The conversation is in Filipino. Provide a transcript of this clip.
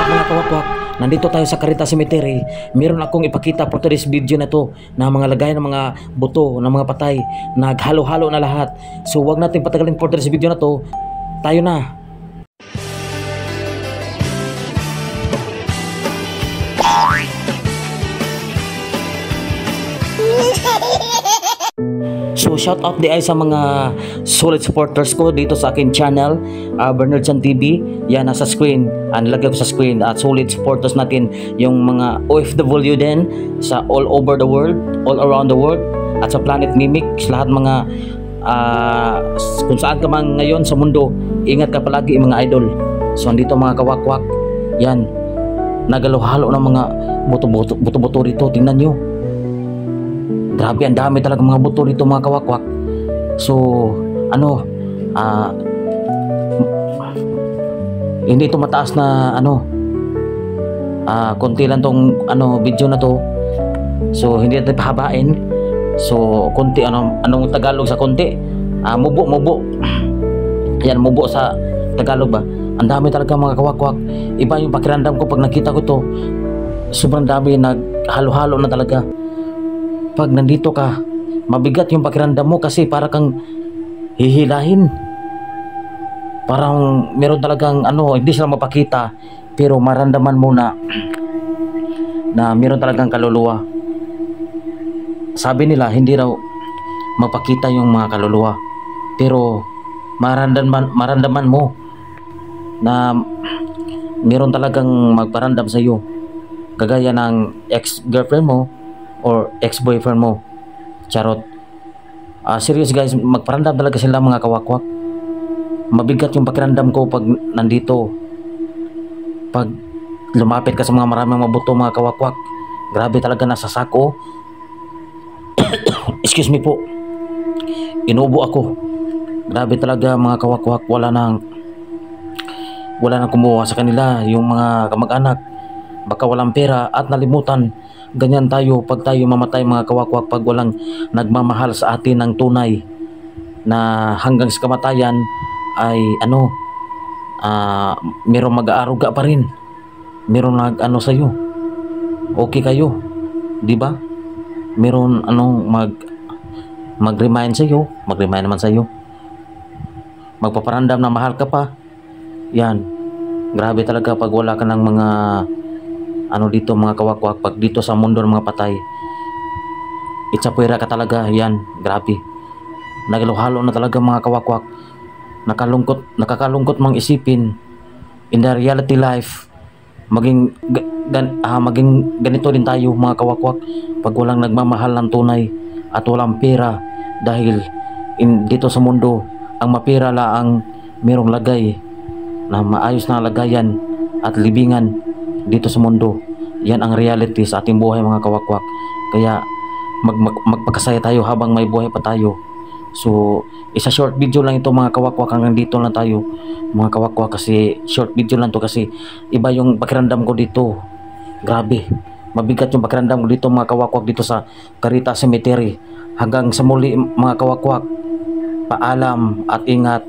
mga kawakwak, nandito tayo sa Caritas Cemetery. Meron akong ipakita for today's video na to na mga lagay ng mga buto ng mga patay, naghalo-halo na lahat. So wag natin patagalin for today's video na to. Tayo na. So shout out di ay sa mga solid supporters ko dito sa akin channel, Bernard Chan TV. Yan, nasa screen, nilagay ko sa screen at solid supporters natin yung mga OFW din sa all over the world, all around the world, at sa Planet Mimic, lahat mga kung saan ka man ngayon sa mundo, ingat ka palagi mga idol. So andito mga kawakwak, yan, nagalo-halo ng mga buto-buto rito, tingnan nyo. Grabe, ang dami talaga mga buto dito mga kawakwak. So, hindi ito mataas na konti lang tong video na to. So, hindi natin pahabain. So, konti, anong Tagalog sa konti? Mubo. Yan, mubo sa Tagalog ba? Ang dami talaga mga kawakwak. Iba yung pakiramdam ko pag nakita ko to. Sobrang dami, naghalo-halo na talaga. Pag nandito ka, mabigat yung pakiramdam mo kasi para kang hihilahin. Parang meron talagang hindi sila mapakita pero maramdaman mo na meron talagang kaluluwa. Sabi nila hindi raw mapakita yung mga kaluluwa pero maramdaman mo na meron talagang magparamdam sa iyo. Kagaya ng ex-girlfriend mo or ex-boyfriend mo. Charot. Serious guys, magparamdam talaga sila mga kawakwak. Mabigat yung pakiramdam ko pag nandito. Pag lumapit ka sa mga maraming mabuto mga kawakwak, grabe talaga nasasako. Excuse me po. Inubo ako. Grabe talaga mga kawakwak, wala nang kumuha sa kanila yung mga kamag-anak. Baka walang pera at nalimutan. Ganyan tayo pag tayo mamatay mga kawakwak, pag walang nagmamahal sa atin ng tunay na hanggang sa kamatayan ay merong mag-aaruga pa rin, merong sa iyo, okay kayo, di ba? Meron mag-remind sa iyo, mag-remind naman sa iyo, magpaparandam na mahal ka pa. Yan, grabe talaga pag wala ka ng mga dito mga kawakwak, pag dito sa mundo ng mga patay, itsapuira ka talaga. Yan, grabe, nagalo-halo na talaga mga kawakwak. Nakakalungkot mang isipin in the reality life, maging ganito din tayo mga kawakwak pag walang nagmamahal ng tunay at walang pera. Dahil dito sa mundo, ang mapira lang merong lagay na maayos na lagayan at libingan dito sa mundo. Yan ang reality sa ating buhay mga kawakwak. Kaya magpakasaya tayo habang may buhay pa tayo. So isa short video lang ito mga kawakwak, hanggang dito lang tayo mga kawakwak, kasi short video lang to kasi iba yung pakiramdam ko dito. Grabe, mabigat yung pakiramdam ko dito mga kawakwak, dito sa Caritas Cemetery. Hanggang sa muli mga kawakwak, paalam at ingat.